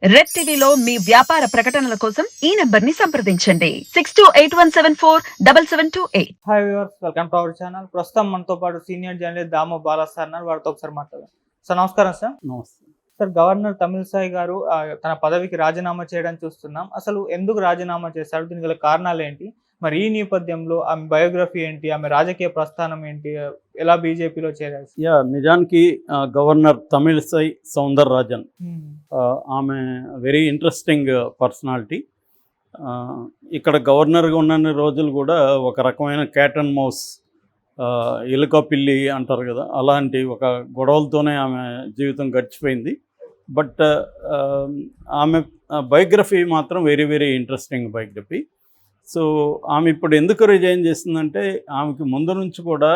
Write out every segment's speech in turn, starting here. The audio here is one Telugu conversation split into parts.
రెడ్ టీవీలో మీ వ్యాపార ప్రకటనల కోసం ఈ నంబర్ ని సంప్రదించండి 6281747728. Hi viewers, welcome to our channel. ప్రస్తుతం మనతో పాటు senior journalist Damoh Bala sir అన్నారు. వారితో ఒకసారి మాట్లాడదాం. సార్ నమస్కారం. సార్ నమస్తే సార్, గవర్నర్ తమిళిసై గారు తన పదవికి రాజీనామా చేయడం చూస్తున్నాం. అసలు ఎందుకు రాజీనామా చేశారు, దీనికి గల కారణాలు ఏంటి, మరి ఈ నేపథ్యంలో ఆమె బయోగ్రఫీ ఏంటి, ఆమె రాజకీయ ప్రస్థానం ఏంటి, ఎలా బీజేపీలో చేరారు? నిజానికి గవర్నర్ తమిళిసై సౌందరరాజన్ ఆమె వెరీ ఇంట్రెస్టింగ్ పర్సనాలిటీ. ఇక్కడ గవర్నర్గా ఉన్న రోజులు కూడా ఒక రకమైన క్యాట్ అండ్ మౌస్, ఎలుక పిల్లి అంటారు కదా, అలాంటి ఒక గొడవలతోనే ఆమె జీవితం గడిచిపోయింది. బట్ ఆమె బయోగ్రఫీ మాత్రం very very interesting biography. So ఆమె ఇప్పుడు ఎందుకు రిజైన్ చేసిందంటే, ఆమెకి ముందు నుంచి కూడా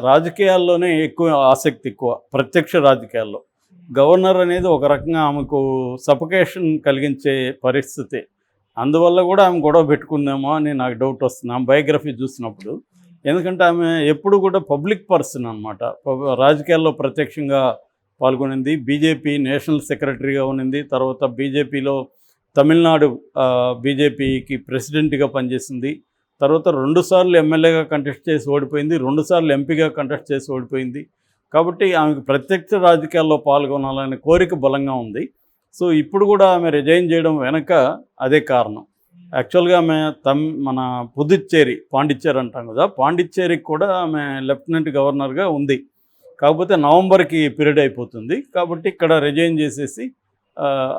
రాజకీయాల్లోనే ఎక్కువ ఆసక్తి, ఎక్కువ ప్రత్యక్ష రాజకీయాల్లో. గవర్నర్ అనేది ఒక రకంగా ఆమెకు సఫకేషన్ కలిగించే పరిస్థితి. అందువల్ల కూడా ఆమె గొడవ పెట్టుకుందేమో అని నాకు డౌట్ వస్తుంది ఆమె బయోగ్రఫీ చూసినప్పుడు. ఎందుకంటే ఆమె ఎప్పుడు కూడా పబ్లిక్ పర్సన్ అనమాట. రాజకీయాల్లో ప్రత్యక్షంగా పాల్గొనింది. బీజేపీ నేషనల్ సెక్రటరీగా ఉన్నింది. తర్వాత బీజేపీలో తమిళనాడు బీజేపీకి ప్రెసిడెంట్గా పనిచేసింది. తర్వాత 2 సార్లు ఎమ్మెల్యేగా కంటెస్ట్ చేసి ఓడిపోయింది, 2 సార్లు ఎంపీగా కంటెస్ట్ చేసి ఓడిపోయింది. కాబట్టి ఆమెకు ప్రత్యక్ష రాజకీయాల్లో పాల్గొనాలనే కోరిక బలంగా ఉంది. సో ఇప్పుడు కూడా ఆమె రిజైన్ చేయడం వెనక అదే కారణం. యాక్చువల్గా ఆమె మన పుదుచ్చేరి, పాండిచ్చేరి అంటాం కదా, పాండిచ్చేరికి కూడా ఆమె లెఫ్టినెంట్ గవర్నర్గా ఉంది. కాకపోతే నవంబర్కి పీరియడ్ అయిపోతుంది. కాబట్టి ఇక్కడ రిజైన్ చేసేసి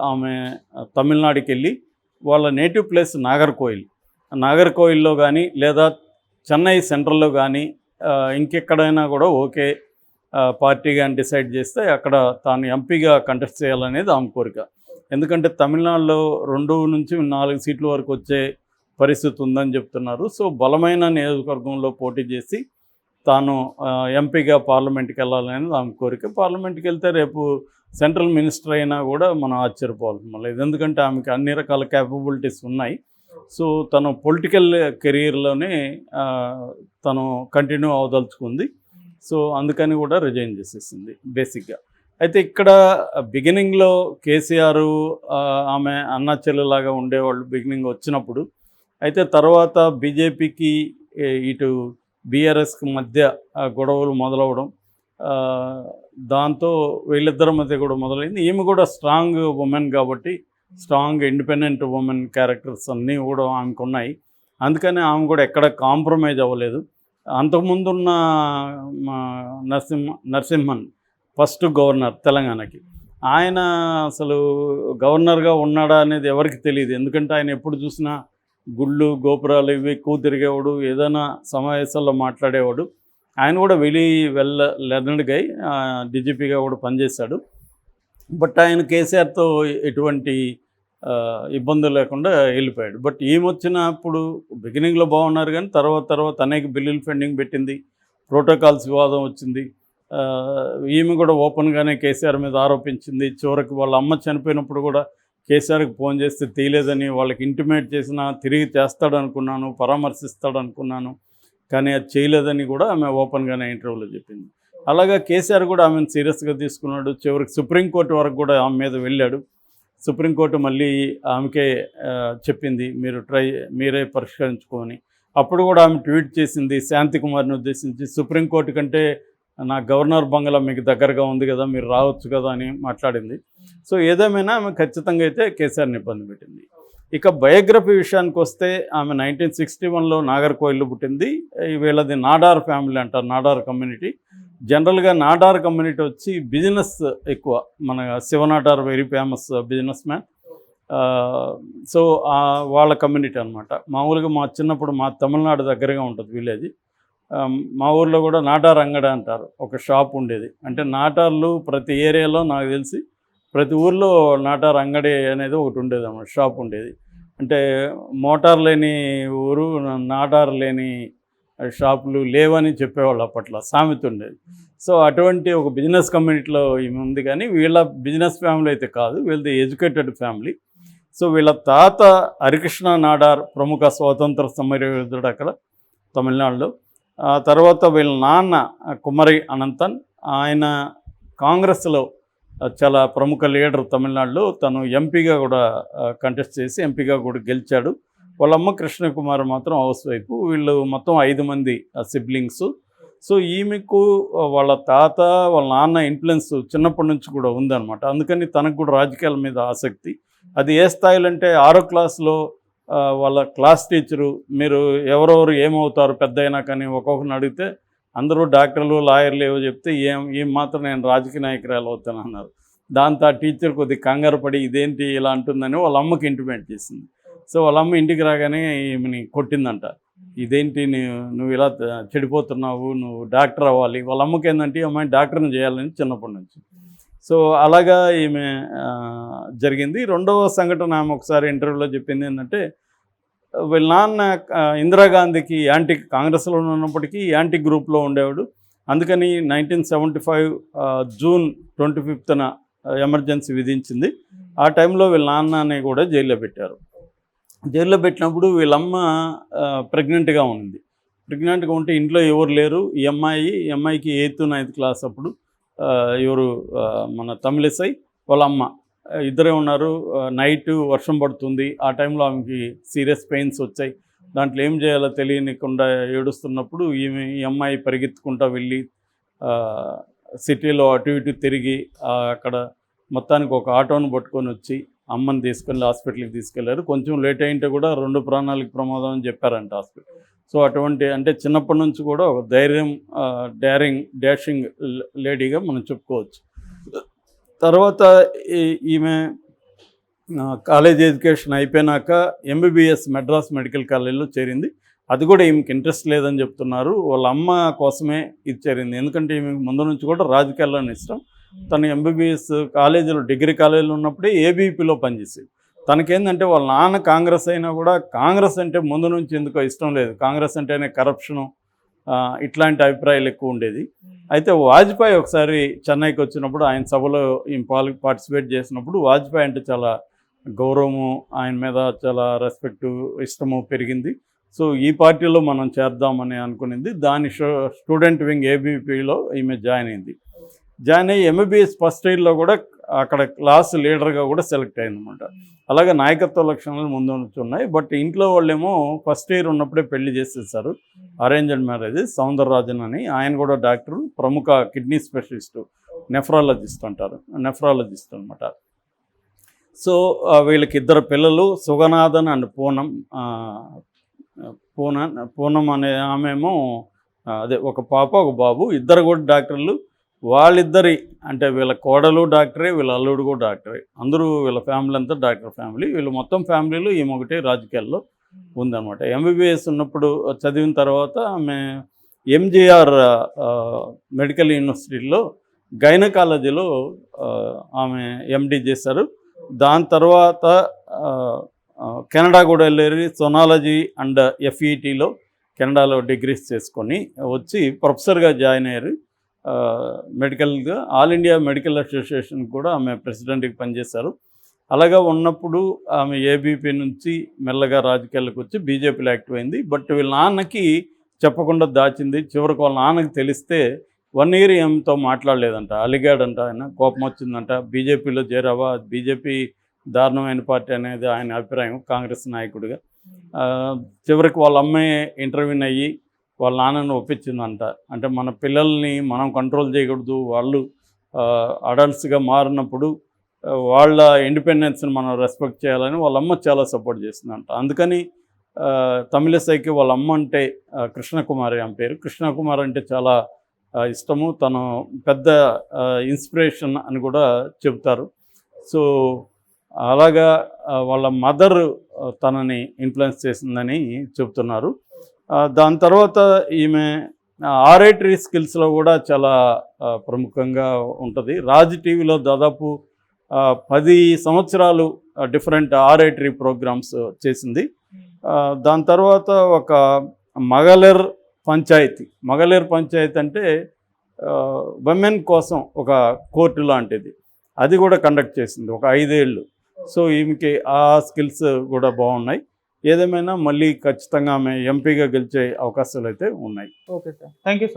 ఆమె తమిళనాడుకి వెళ్ళి వాళ్ళ నేటివ్ ప్లేస్ నాగర్కోయిల్లో కానీ లేదా చెన్నై సెంట్రల్లో కానీ ఇంకెక్కడైనా కూడా ఓకే పార్టీ కానీ డిసైడ్ చేస్తే అక్కడ తాను ఎంపీగా కంటెస్ట్ చేయాలనేది ఆమె కోరిక. ఎందుకంటే తమిళనాడులో 2 నుంచి 4 సీట్ల వరకు వచ్చే పరిస్థితి ఉందని చెప్తున్నారు. సో బలమైన నియోజకవర్గంలో పోటీ చేసి తాను ఎంపీగా పార్లమెంట్కి వెళ్ళాలనేది ఆమె కోరిక. పార్లమెంట్కి వెళ్తే రేపు సెంట్రల్ మినిస్టర్ అయినా కూడా మనం ఆశ్చర్యపోవాలి మళ్ళీ, ఎందుకంటే ఆమెకి అన్ని రకాల క్యాపబిలిటీస్ ఉన్నాయి. సో తను పొలిటికల్ కెరీర్లోనే తను కంటిన్యూ అవదలుచుకుంది. సో అందుకని కూడా రిజైన్ చేసేసింది బేసిక్గా. అయితే ఇక్కడ బిగినింగ్లో కేసీఆర్ ఆమె అన్నా చెల్లెలాగా ఉండేవాళ్ళు బిగినింగ్ వచ్చినప్పుడు. అయితే తర్వాత బీజేపీకి ఇటు బీఆర్ఎస్కి మధ్య గొడవలు మొదలవడం, దాంతో వీళ్ళిద్దరి మధ్య కూడా మొదలైంది. ఈమె కూడా స్ట్రాంగ్ ఉమెన్ కాబట్టి, స్ట్రాంగ్ ఇండిపెండెంట్ ఉమెన్ క్యారెక్టర్స్ అన్నీ కూడా ఆమెకు ఉన్నాయి. అందుకని ఆమె కూడా ఎక్కడ కాంప్రమైజ్ అవ్వలేదు. అంతకుముందున్న నరసింహన్ ఫస్ట్ గవర్నర్ తెలంగాణకి, ఆయన అసలు గవర్నర్గా ఉన్నాడా అనేది ఎవరికి తెలియదు. ఎందుకంటే ఆయన ఎప్పుడు చూసినా గుళ్ళు గోపురాలు ఇవి ఎక్కువ తిరిగేవాడు, ఏదైనా సమావేశాల్లో మాట్లాడేవాడు. ఆయన కూడా లెర్నర్డ్ గై, డీజీపీగా కూడా పనిచేశాడు. బట్ ఆయన కేసీఆర్తో ఎటువంటి ఇబ్బందులు లేకుండా వెళ్ళిపోయాడు. బట్ ఈమె వచ్చినప్పుడు బిగినింగ్లో బాగున్నారు, కానీ తర్వాత అనేక బిల్లులు పెండింగ్ పెట్టింది, ప్రోటోకాల్స్ వివాదం వచ్చింది. ఈమె కూడా ఓపెన్గానే కేసీఆర్ మీద ఆరోపించింది. చివరికి వాళ్ళ అమ్మ చనిపోయినప్పుడు కూడా కేసీఆర్కి ఫోన్ చేస్తే తీయలేదని వాళ్ళకి ఇంటిమేట్ చేసినా తిరిగి చేస్తాడనుకున్నాను, పరామర్శిస్తాడనుకున్నాను, కానీ అది చేయలేదని కూడా ఆమె ఓపెన్గానే ఇంటర్వ్యూలో చెప్పింది. అలాగా కేసీఆర్ కూడా ఆమెను సీరియస్గా తీసుకున్నాడు. చివరికి సుప్రీంకోర్టు వరకు కూడా ఆమె మీద వెళ్ళాడు. సుప్రీంకోర్టు మళ్ళీ ఆమెకే చెప్పింది మీరే పరిష్కరించుకొని. అప్పుడు కూడా ఆమె ట్వీట్ చేసింది శాంతికుమార్ని ఉద్దేశించి, సుప్రీంకోర్టు కంటే నా గవర్నర్ బంగ్లా మీకు దగ్గరగా ఉంది కదా, మీరు రావచ్చు కదా అని మాట్లాడింది. సో ఏదేమైనా ఆమె ఖచ్చితంగా అయితే కేసీఆర్ని ఇబ్బంది పెట్టింది. ఇక బయోగ్రఫీ విషయానికి వస్తే, ఆమె 1961లో నాగర్కోయిల్లో పుట్టింది. వీళ్ళది నాడార్ ఫ్యామిలీ అంటారు, నాడార్ కమ్యూనిటీ. జనరల్గా నాడార్ కమ్యూనిటీ వచ్చి బిజినెస్ ఎక్కువ. మన Shiv Nadar very famous business man. So వాళ్ళ కమ్యూనిటీ అనమాట. మామూలుగా మా చిన్నప్పుడు మా తమిళనాడు దగ్గరగా ఉంటుంది విలేజ్. మా ఊర్లో కూడా నాటార్ అంగడి అంటారు, ఒక షాప్ ఉండేది. అంటే నాటార్లు ప్రతి ఏరియాలో నాకు తెలిసి ప్రతి ఊర్లో నాటార్ అంగడి అనేది ఒకటి ఉండేది అన్నమాట, షాప్ ఉండేది. అంటే మోటార్ లేని ఊరు, నాటార్ లేని షాపులు లేవని చెప్పేవాళ్ళు అప్పట్లో, సామెత ఉండేది. సో అటువంటి ఒక బిజినెస్ కమ్యూనిటీలో ఈమె ఉంది. కానీ వీళ్ళ బిజినెస్ ఫ్యామిలీ అయితే కాదు, వీళ్ళది ఎడ్యుకేటెడ్ ఫ్యామిలీ. సో వీళ్ళ తాత హరికృష్ణ నాడార్ ప్రముఖ స్వాతంత్ర సమరయోధుడు అక్కడ తమిళనాడులో. తర్వాత వీళ్ళ నాన్న కుమరి అనంతన్, ఆయన కాంగ్రెస్లో చాలా ప్రముఖ లీడర్ తమిళనాడులో. తను ఎంపీగా కూడా కంటెస్ట్ చేసి ఎంపీగా కూడా గెలిచాడు. వాళ్ళ అమ్మ కృష్ణకుమారి మాత్రం హౌస్ వైఫ్. వీళ్ళు మొత్తం 5 మంది సిబ్లింగ్స్. సో ఈమెకు వాళ్ళ తాత వాళ్ళ నాన్న ఇన్ఫ్లుయెన్స్ చిన్నప్పటి నుంచి కూడా ఉందన్నమాట. అందుకని తనకు కూడా రాజకీయాల మీద ఆసక్తి. అది ఏ స్థాయిలో అంటే 6వ క్లాస్లో వాళ్ళ క్లాస్ టీచరు మీరు ఎవరెవరు ఏమవుతారు పెద్ద అయినా కానీ ఒక్కొక్కరిని అడిగితే అందరూ డాక్టర్లు లాయర్లు ఏవో చెప్తే ఏం మాత్రం నేను రాజకీయ నాయకురాలు అవుతాను అన్నారు. దాంతో ఆ టీచర్ కొద్దిగా కంగారు పడి ఇదేంటి ఇలా అంటుందని వాళ్ళ అమ్మకి ఇంటిమేట్ చేసింది. సో వాళ్ళ అమ్మ ఇంటికి రాగానే ఈమెని కొట్టిందంట. ఇదేంటి నువ్వు ఇలా చెడిపోతున్నావు, నువ్వు డాక్టర్ అవ్వాలి. వాళ్ళ అమ్మకి ఏంటంటే ఈ అమ్మాయి డాక్టర్ని చేయాలని చిన్నప్పటి నుంచి. సో అలాగా ఈమె జరిగింది. రెండవ సంఘటన ఆమె ఒకసారి ఇంటర్వ్యూలో చెప్పింది ఏంటంటే వీళ్ళ నాన్న ఇందిరాగాంధీకి కాంగ్రెస్లో ఉన్నప్పటికీ యాంటీ గ్రూప్లో ఉండేవాడు. అందుకని 1975 జూన్ 25న ఎమర్జెన్సీ విధించింది. ఆ టైంలో వీళ్ళ నాన్నని కూడా జైల్లో పెట్టారు. జైల్లో పెట్టినప్పుడు వీళ్ళమ్మ ప్రెగ్నెంట్గా ఉంది. ప్రెగ్నెంట్గా ఉంటే ఇంట్లో ఎవరు లేరు. ఈ అమ్మాయికి 8th 9th క్లాస్ అప్పుడు. ఎవరు మన తమిళిసై వాళ్ళ అమ్మ ఇద్దరే ఉన్నారు. నైట్ వర్షం పడుతుంది. ఆ టైంలో ఆమెకి సీరియస్ పెయిన్స్ వచ్చాయి. దాంట్లో ఏం చేయాలో తెలియనికుండా ఏడుస్తున్నప్పుడు ఈ అమ్మాయి పరిగెత్తుకుంటూ వెళ్ళి సిటీలో అటు ఇటు తిరిగి అక్కడ మొత్తానికి ఒక ఆటోను పట్టుకొని వచ్చి అమ్మని తీసుకెళ్ళి హాస్పిటల్కి తీసుకెళ్లారు. కొంచెం లేట్ అయింటే కూడా 2 ప్రాణాలకు ప్రమాదం అని చెప్పారంట హాస్పిటల్. సో అటువంటి అంటే చిన్నప్పటి నుంచి కూడా ఒక ధైర్యం, డాషింగ్ లేడీగా మనం చెప్పుకోవచ్చు. తర్వాత ఈమె కాలేజ్ ఎడ్యుకేషన్ అయిపోయినాక ఎంబీబీఎస్ మెడ్రాస్ మెడికల్ కాలేజ్లో చేరింది. అది కూడా ఈమెకి ఇంట్రెస్ట్ లేదని చెప్తున్నారు. వాళ్ళ అమ్మ కోసమే ఇది చేరింది. ఎందుకంటే ఈమెకి ముందు నుంచి కూడా రాజకీయాల్లోనే ఇష్టం. తను ఎంబీబీఎస్ కాలేజీలో డిగ్రీ కాలేజీలో ఉన్నప్పుడే ఏబీపీలో పనిచేసేది. తనకేందంటే వాళ్ళ నాన్న కాంగ్రెస్ అయినా కూడా కాంగ్రెస్ అంటే ముందు నుంచి ఎందుకో ఇష్టం లేదు. కాంగ్రెస్ అంటేనే కరప్షను ఇట్లాంటి అభిప్రాయాలు ఎక్కువ ఉండేది. అయితే వాజ్పేయి ఒకసారి చెన్నైకి వచ్చినప్పుడు ఆయన సభలో పార్టిసిపేట్ చేసినప్పుడు వాజ్పేయి అంటే చాలా గౌరవము, ఆయన మీద చాలా రెస్పెక్టు, ఇష్టము పెరిగింది. సో ఈ పార్టీలో మనం చేద్దామని అనుకునింది. దాని స్టూడెంట్ వింగ్ ఏబీపీలో ఈమె జాయిన్ అయింది. జాయిన్ అయ్యి ఎంబీబీఎస్ ఫస్ట్ ఇయర్లో కూడా అక్కడ క్లాస్ లీడర్గా కూడా సెలెక్ట్ అయిందన్నమాట. అలాగే నాయకత్వ లక్షణాలు ముందు నుంచి ఉన్నాయి. బట్ ఇంట్లో వాళ్ళేమో ఫస్ట్ ఇయర్ ఉన్నప్పుడే పెళ్లి చేసేసారు. Arranged marriage. సౌందరరాజన్ అని ఆయన కూడా డాక్టరు, ప్రముఖ కిడ్నీ స్పెషలిస్టు, నెఫ్రాలజిస్ట్ అనమాట. సో వీళ్ళకి 2 పిల్లలు, సుగనాథన్ అండ్ పూనం అనే ఆమెమో అదే ఒక పాప ఒక బాబు. ఇద్దరు కూడా డాక్టర్లు. వాళ్ళిద్దరి అంటే వీళ్ళ కోడలు డాక్టరే, వీళ్ళ అల్లుడు కూడా డాక్టరే. అందరూ వీళ్ళ ఫ్యామిలీ అంతా డాక్టర్ ఫ్యామిలీ. వీళ్ళు మొత్తం ఫ్యామిలీలో ఈమె ఒకటే రాజకీయాల్లో ఉందన్నమాట. ఎంబీబీఎస్ ఉన్నప్పుడు చదివిన తర్వాత ఆమె ఎంజీఆర్ మెడికల్ యూనివర్సిటీలో గైనకాలజీలో ఆమె ఎండి చేశారు. దాని తర్వాత కెనడా కూడా వెళ్ళి సోనాలజీ అండ్ ఎఫ్ఈటీలో కెనడాలో డిగ్రీస్ చేసుకొని వచ్చి ప్రొఫెసర్గా జాయిన్ అయ్యారు. మెడికల్గా ఆల్ ఇండియా మెడికల్ అసోసియేషన్ కూడా ఆమె ప్రెసిడెంట్కి పనిచేశారు. అలాగా ఉన్నప్పుడు ఆమె ఏబీపీ నుంచి మెల్లగా రాజకీయాలకు వచ్చి బీజేపీలో యాక్టివ్ అయింది. బట్ వీళ్ళ నాన్నకి చెప్పకుండా దాచింది. చివరికి వాళ్ళ నాన్నకి తెలిస్తే 1 year ఏమితో మాట్లాడలేదంట. అలిగాడంట. ఆయన కోపం వచ్చిందంట. బీజేపీలో చేరావా, బీజేపీ దారుణమైన పార్టీ అనేది ఆయన అభిప్రాయం కాంగ్రెస్ నాయకుడిగా. చివరికి వాళ్ళ అమ్మాయి ఇంటర్వ్యూని అయ్యి వాళ్ళ నాన్నను ఒప్పించిందంట. అంటే మన పిల్లల్ని మనం కంట్రోల్ చేయకూడదు, వాళ్ళు అడల్ట్స్గా మారినప్పుడు వాళ్ళ ఇండిపెండెన్స్ని మనం రెస్పెక్ట్ చేయాలని వాళ్ళ అమ్మ చాలా సపోర్ట్ చేస్తుందంట. అందుకని తమిళిసైకి వాళ్ళ అమ్మ అంటే కృష్ణకుమారి ఆమె పేరు. కృష్ణకుమారి అంటే చాలా ఇష్టము. తను పెద్ద ఇన్స్పిరేషన్ అని కూడా చెబుతారు. సో అలాగా వాళ్ళ మదర్ తనని ఇన్ఫ్లుయెన్స్ చేసిందని చెబుతున్నారు. దాని తర్వాత ఈమె ఆరేటరీ స్కిల్స్లో కూడా చాలా ప్రముఖంగా ఉంటుంది. రాజ్ టీవీలో దాదాపు 10 సంవత్సరాలు డిఫరెంట్ ఆరేటరీ ప్రోగ్రామ్స్ చేసింది. దాని తర్వాత ఒక మగలేర్ పంచాయతీ అంటే విమెన్ కోసం ఒక కోర్టు లాంటిది, అది కూడా కండక్ట్ చేసింది ఒక 5 ఏళ్ళు. సో ఈమెకి ఆ స్కిల్స్ కూడా బాగున్నాయి. ఏదేమైనా మళ్ళీ ఖచ్చితంగా ఆమె ఎంపీగా గెలిచే అవకాశాలు అయితే ఉన్నాయి. Okay sir, thank you so much.